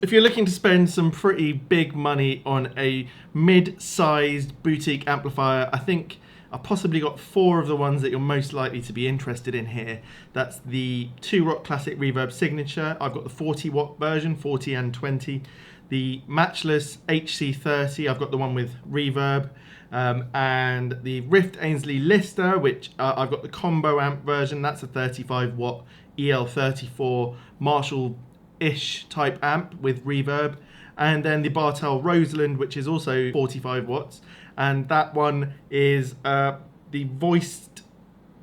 If you're looking to spend some pretty big money on a mid-sized boutique amplifier, I think I've possibly got 4 of the ones that you're most likely to be interested in here. That's the 2-Rock Classic Reverb Signature. I've got the 40-watt version, 40 and 20. The Matchless HC30, I've got the one with reverb. And the Rift Ainsley Lister, which I've got the combo amp version. That's a 35-watt EL34 Marshall-ish type amp with reverb. And then the Bartel Roseland, which is also 45 watts. And that one is the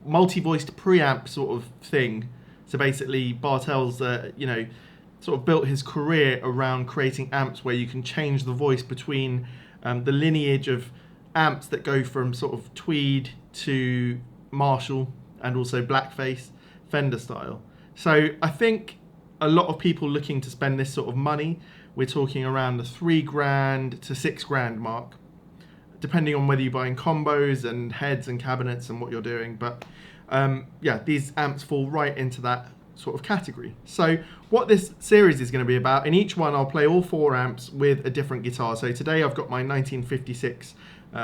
multi-voiced preamp sort of thing. So basically Bartel's, sort of built his career around creating amps where you can change the voice between the lineage of amps that go from sort of tweed to Marshall and also blackface Fender style. So I think a lot of people looking to spend this sort of money, we're talking around the $3,000 to $6,000 mark, depending on whether you're buying combos and heads and cabinets and what you're doing. But yeah, these amps fall right into that sort of category. So what this series is going to be about, in each one I'll play all 4 amps with a different guitar. So today I've got my 1956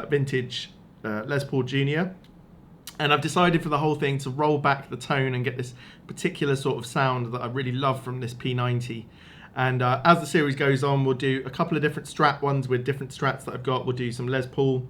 vintage Les Paul Jr. And I've decided for the whole thing to roll back the tone and get this particular sort of sound that I really love from this P90. And as the series goes on, we'll do a couple of different Strat ones with different Strats that I've got. We'll do some Les Paul,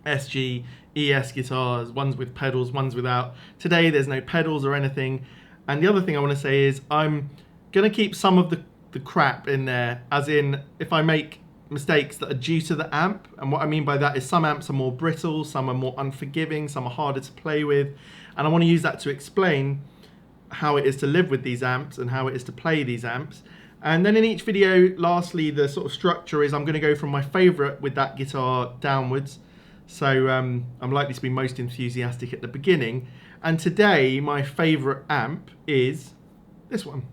SG, ES guitars, ones with pedals, ones without. Today there's no pedals or anything. And the other thing I want to say is I'm going to keep some of the crap in there, as in if I make mistakes that are due to the amp. And what I mean by that is some amps are more brittle, some are more unforgiving, some are harder to play with. And I want to use that to explain how it is to live with these amps and how it is to play these amps. And then in each video, lastly, the sort of structure is I'm going to go from my favorite with that guitar downwards. So I'm likely to be most enthusiastic at the beginning. And today, my favorite amp is this one.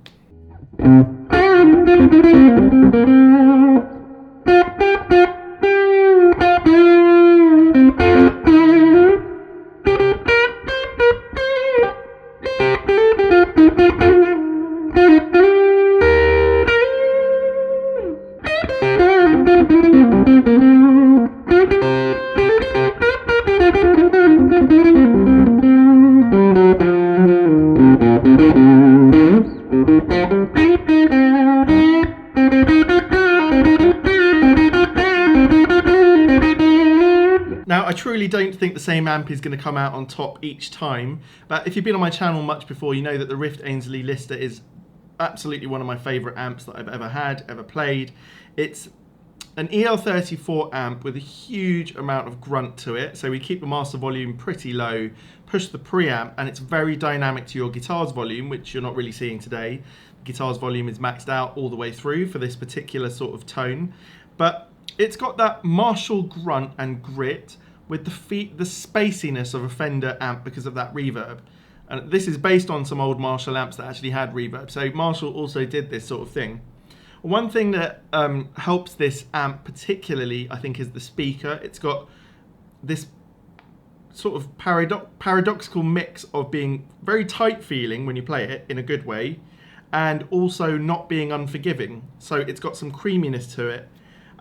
Now, I truly don't think the same amp is going to come out on top each time, but if you've been on my channel much before, you know that the Rift Ainsley Lister is absolutely one of my favourite amps that I've ever had, ever played. It's an EL34 amp with a huge amount of grunt to it, so we keep the master volume pretty low, push the preamp, and it's very dynamic to your guitar's volume, which you're not really seeing today. The guitar's volume is maxed out all the way through for this particular sort of tone, but it's got that Marshall grunt and grit with the spaciness of a Fender amp because of that reverb. And this is based on some old Marshall amps that actually had reverb. So Marshall also did this sort of thing. One thing that helps this amp particularly, I think, is the speaker. It's got this sort of paradoxical mix of being very tight feeling when you play it in a good way, and also not being unforgiving. So it's got some creaminess to it.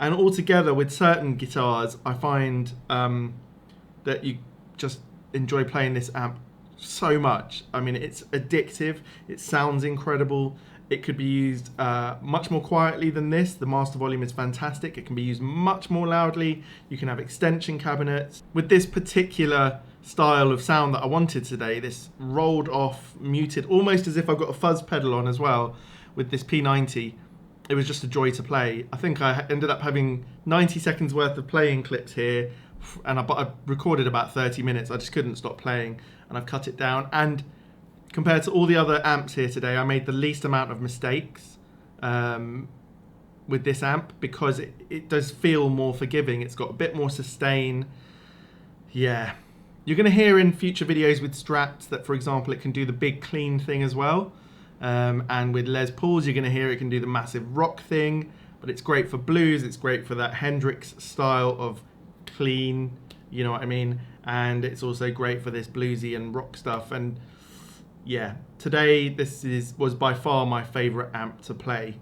And altogether, with certain guitars, I find that you just enjoy playing this amp so much. I mean, it's addictive. It sounds incredible. It could be used much more quietly than this. The master volume is fantastic. It can be used much more loudly. You can have extension cabinets. With this particular style of sound that I wanted today, this rolled off, muted, almost as if I've got a fuzz pedal on as well with this P90. It was just a joy to play. I think I ended up having 90 seconds worth of playing clips here, and I recorded about 30 minutes. I just couldn't stop playing, and I've cut it down. And compared to all the other amps here today, I made the least amount of mistakes with this amp because it does feel more forgiving. It's got a bit more sustain. Yeah. You're going to hear in future videos with Strats that, for example, it can do the big clean thing as well. And with Les Pauls, you're going to hear it can do the massive rock thing, but it's great for blues. It's great for that Hendrix style of clean, you know what I mean? And it's also great for this bluesy and rock stuff. And yeah, today this was by far my favorite amp to play.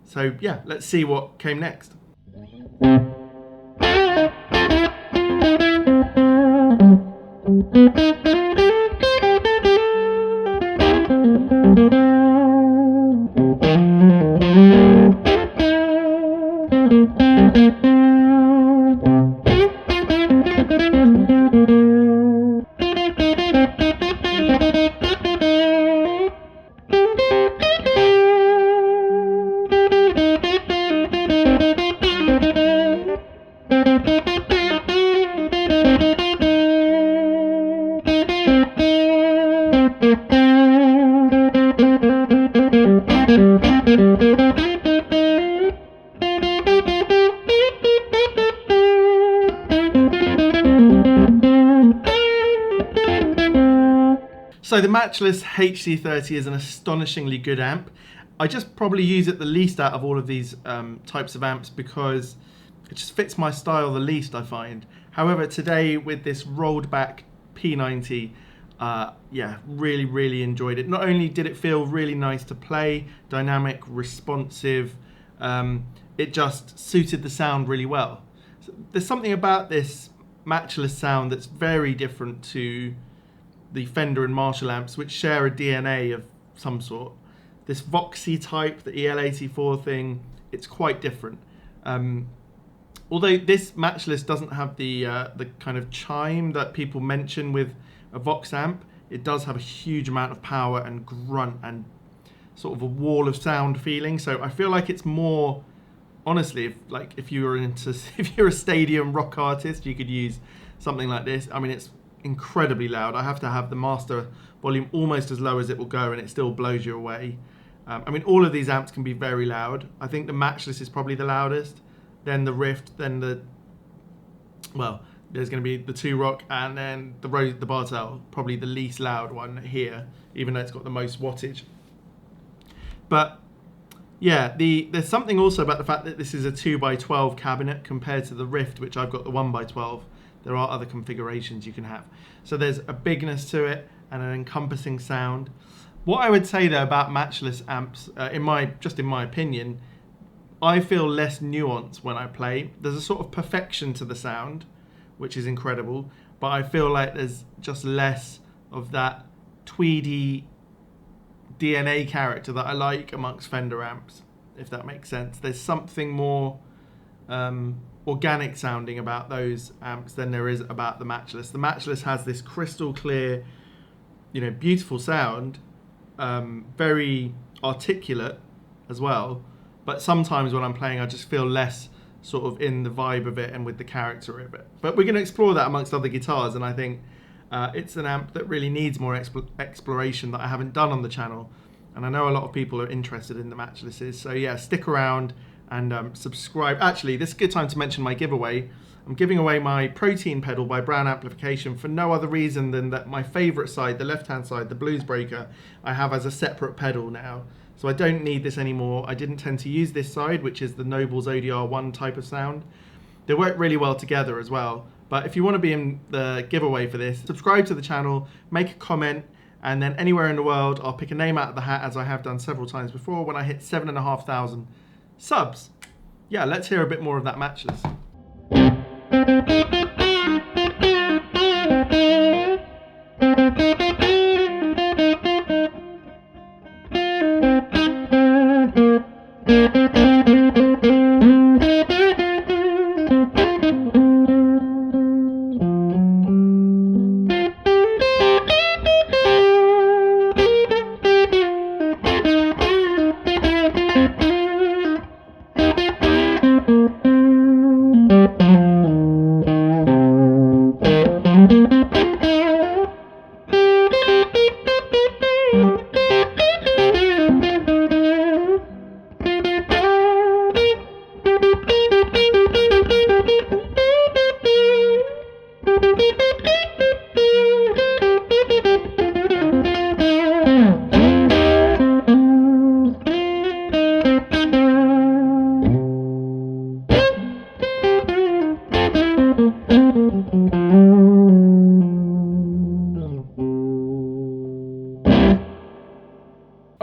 So yeah, let's see what came next. So the Matchless HC30 is an astonishingly good amp. I just probably use it the least out of all of these types of amps because it just fits my style the least, I find. However, today with this rolled back P90, yeah, really enjoyed it. Not only did it feel really nice to play, dynamic, responsive, it just suited the sound really well. So there's something about this Matchless sound that's very different to the Fender and Marshall amps, which share a DNA of some sort. This Voxy type, the EL84 thing, it's quite different. Although this Matchless doesn't have the kind of chime that people mention with a Vox amp, it does have a huge amount of power and grunt and sort of a wall of sound feeling. So I feel like it's more, honestly, if you're a stadium rock artist, you could use something like this. I mean, it's incredibly loud. I have to have the master volume almost as low as it will go and it still blows you away. I mean, all of these amps can be very loud. I think the Matchless is probably the loudest, then the Rift, then there's going to be the 2-Rock, and then the Bartel, probably the least loud one here, even though it's got the most wattage. But yeah, there's something also about the fact that this is a 2x12 cabinet compared to the Rift, which I've got the 1x12. There are other configurations you can have. So there's a bigness to it and an encompassing sound. What I would say though about Matchless amps, in my opinion, I feel less nuance when I play. There's a sort of perfection to the sound, which is incredible, but I feel like there's just less of that tweedy DNA character that I like amongst Fender amps, if that makes sense. There's something more organic sounding about those amps than there is about the Matchless. The Matchless has this crystal clear, beautiful sound, very articulate as well, but sometimes when I'm playing I just feel less sort of in the vibe of it and with the character of it. But we're going to explore that amongst other guitars, and I think it's an amp that really needs more exploration that I haven't done on the channel, and I know a lot of people are interested in the Matchlesses. So yeah, stick around and subscribe. Actually, this is a good time to mention my giveaway. I'm giving away my Protein pedal by Brown Amplification for no other reason than that my favourite side, the left-hand side, the Blues Breaker, I have as a separate pedal now. So I don't need this anymore. I didn't tend to use this side, which is the Nobels ODR1 type of sound. They work really well together as well. But if you want to be in the giveaway for this, subscribe to the channel, make a comment, and then anywhere in the world, I'll pick a name out of the hat, as I have done several times before, when I hit 7,500 subs. Yeah, let's hear a bit more of that Matchless.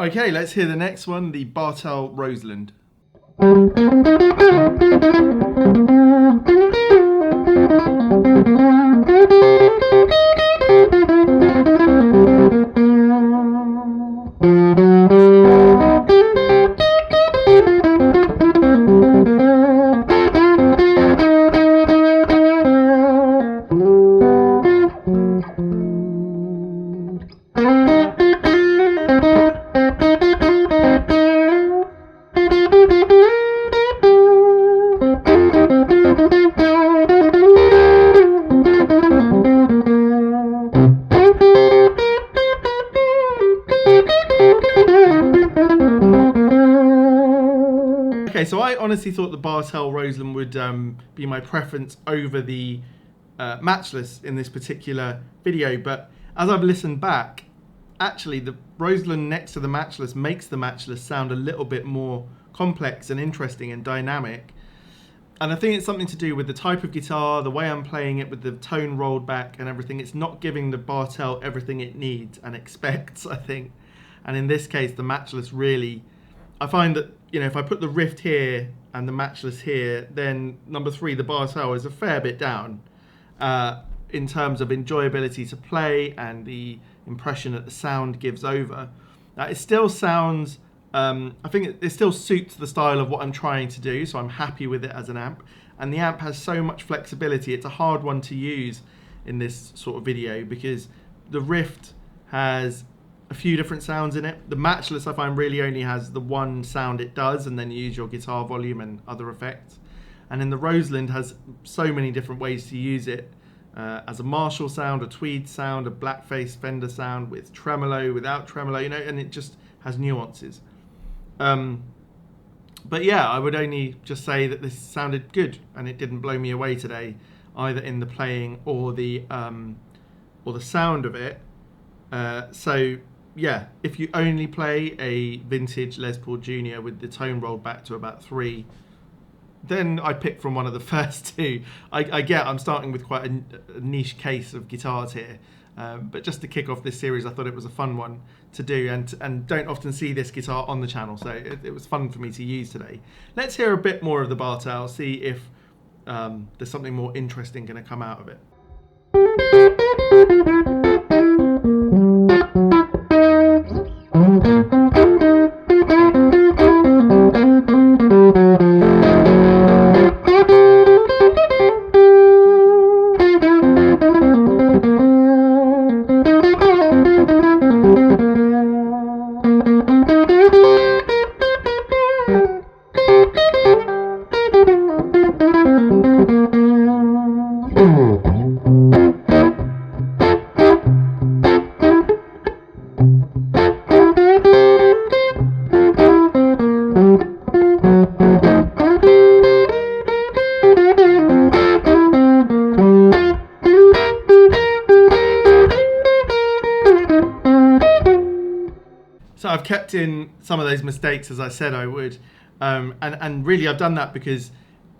Okay, let's hear the next one, the Bartel Roseland. Okay, so I honestly thought the Bartel Roseland would be my preference over the Matchless in this particular video, but as I've listened back, actually the Roseland next to the Matchless makes the Matchless sound a little bit more complex and interesting and dynamic. And I think it's something to do with the type of guitar, the way I'm playing it with the tone rolled back and everything. It's not giving the Bartel everything it needs and expects, I think. And in this case, the Matchless really, I find that, you know, if I put the Rift here and the Matchless here, then number 3, the Bartel, is a fair bit down in terms of enjoyability to play and the impression that the sound gives over. It still sounds, I think it still suits the style of what I'm trying to do, so I'm happy with it as an amp. And the amp has so much flexibility, it's a hard one to use in this sort of video because the Rift has a few different sounds in it. The Matchless, I find, really only has the one sound it does, and then you use your guitar volume and other effects. And then the Roseland has so many different ways to use it, as a Marshall sound, a tweed sound, a blackface Fender sound with tremolo, without tremolo, you know, and it just has nuances. But yeah, I would only just say that this sounded good, and it didn't blow me away today, either in the playing or the sound of it. So yeah, if you only play a vintage Les Paul Jr. with the tone rolled back to about 3, then I pick from one of the first 2. I'm starting with quite a niche case of guitars here, but just to kick off this series, I thought it was a fun one to do, and don't often see this guitar on the channel, so it was fun for me to use today. Let's hear a bit more of the Bartel, see if there's something more interesting going to come out of it. So I've kept in some of those mistakes as I said I would, and really I've done that because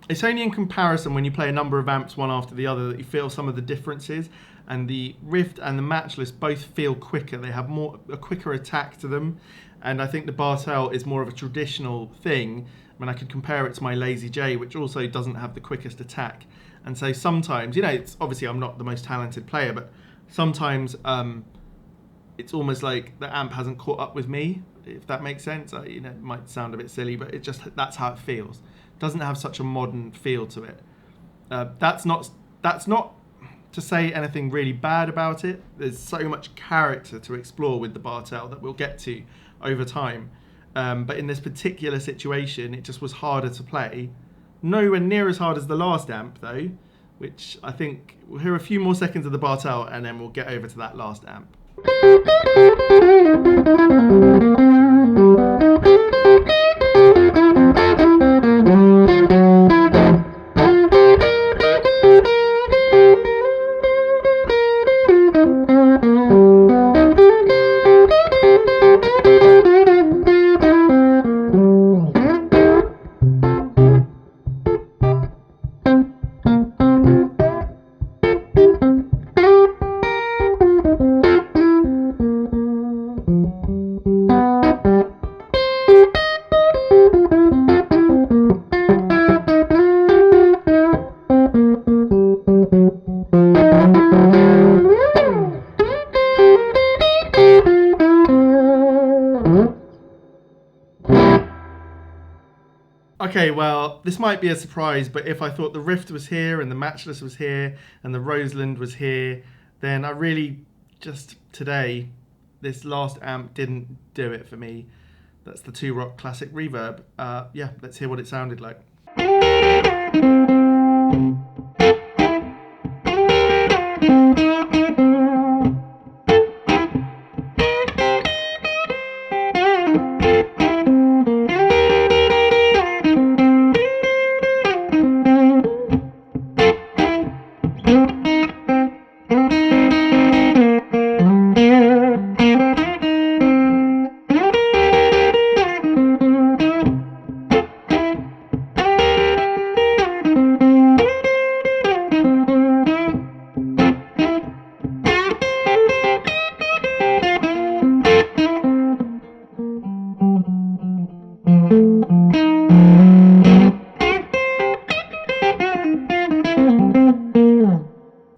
it's only in comparison when you play a number of amps one after the other that you feel some of the differences, and the Rift and the Matchless both feel quicker. They have a quicker attack to them, and I think the Bartel is more of a traditional thing. I mean, I could compare it to my Lazy J, which also doesn't have the quickest attack. And so sometimes, you know, it's obviously I'm not the most talented player, but sometimes it's almost like the amp hasn't caught up with me, if that makes sense. You know, it might sound a bit silly, but it just, that's how it feels. It doesn't have such a modern feel to it. That's not to say anything really bad about it. There's so much character to explore with the Bartel that we'll get to over time. But in this particular situation, it just was harder to play. Nowhere near as hard as the last amp though, which I think we'll hear a few more seconds of the Bartel and then we'll get over to that last amp. Okay, well, this might be a surprise, but if I thought the Rift was here and the Matchless was here and the Roseland was here, then I really just today, this last amp didn't do it for me. That's the Two Rock Classic Reverb. Yeah, let's hear what it sounded like.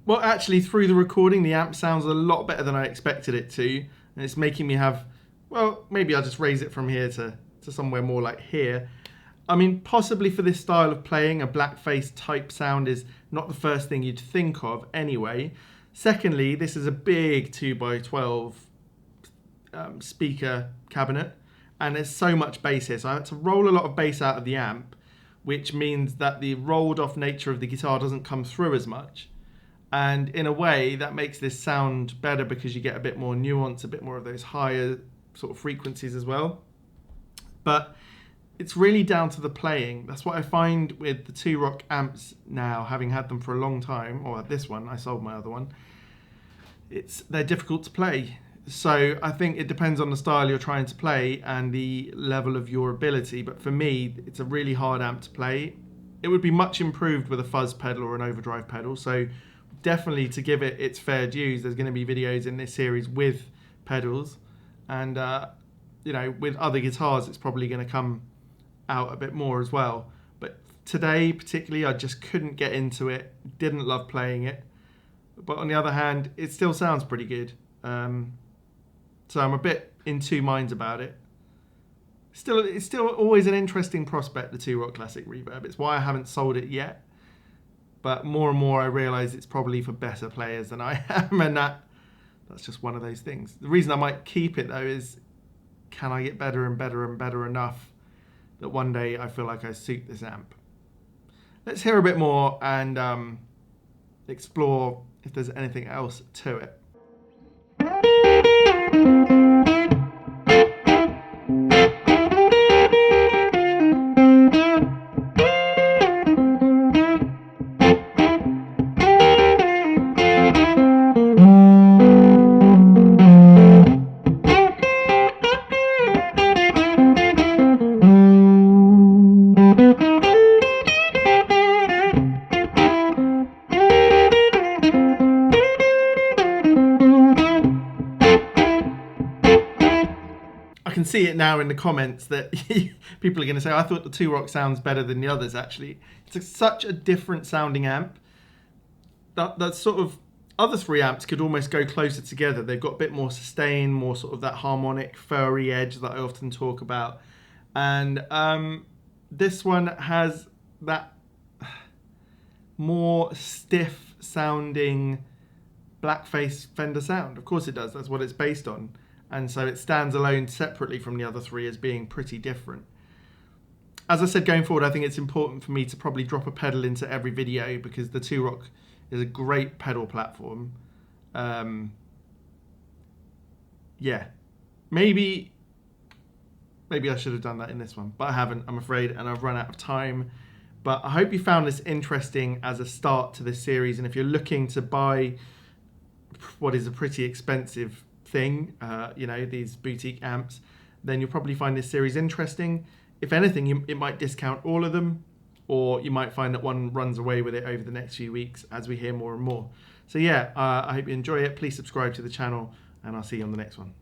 Well, actually, through the recording, the amp sounds a lot better than I expected it to. And it's making me have, well, maybe I'll just raise it from here to somewhere more like here. I mean, possibly for this style of playing, a blackface type sound is not the first thing you'd think of anyway. Secondly, this is a big 2x12 speaker cabinet, and there's so much bass here. So I had to roll a lot of bass out of the amp, which means that the rolled off nature of the guitar doesn't come through as much. And in a way, that makes this sound better because you get a bit more nuance, a bit more of those higher sort of frequencies as well. But it's really down to the playing. That's what I find with the Two Rock amps now, having had them for a long time, or this one, I sold my other one. They're difficult to play. So I think it depends on the style you're trying to play and the level of your ability. But for me, it's a really hard amp to play. It would be much improved with a fuzz pedal or an overdrive pedal. So definitely, to give it its fair dues, there's going to be videos in this series with pedals, and you know, with other guitars it's probably going to come out a bit more as well. But today particularly, I just couldn't get into it, didn't love playing it, but on the other hand, it still sounds pretty good. So I'm a bit in two minds about it. It's still always an interesting prospect, the Two Rock Classic Reverb. It's why I haven't sold it yet. But more and more I realise it's probably for better players than I am, and that's just one of those things. The reason I might keep it though is, can I get better and better and better enough that one day I feel like I suit this amp? Let's hear a bit more and explore if there's anything else to it. I can see it now in the comments that people are going to say, I thought the Two Rock sounds better than the others. Actually, it's such a different sounding amp that sort of other three amps could almost go closer together. They've got a bit more sustain, more sort of that harmonic furry edge that I often talk about, and this one has that more stiff sounding blackface Fender sound. Of course it does, that's what it's based on. And so it stands alone separately from the other three as being pretty different. As I said, going forward, I think it's important for me to probably drop a pedal into every video because the Two Rock is a great pedal platform. Yeah, maybe I should have done that in this one, but I haven't, I'm afraid, and I've run out of time. But I hope you found this interesting as a start to this series. And if you're looking to buy what is a pretty expensive thing, you know, these boutique amps, then you'll probably find this series interesting. If anything, it might discount all of them, or you might find that one runs away with it over the next few weeks as we hear more and more. So yeah, I hope you enjoy it. Please subscribe to the channel, and I'll see you on the next one.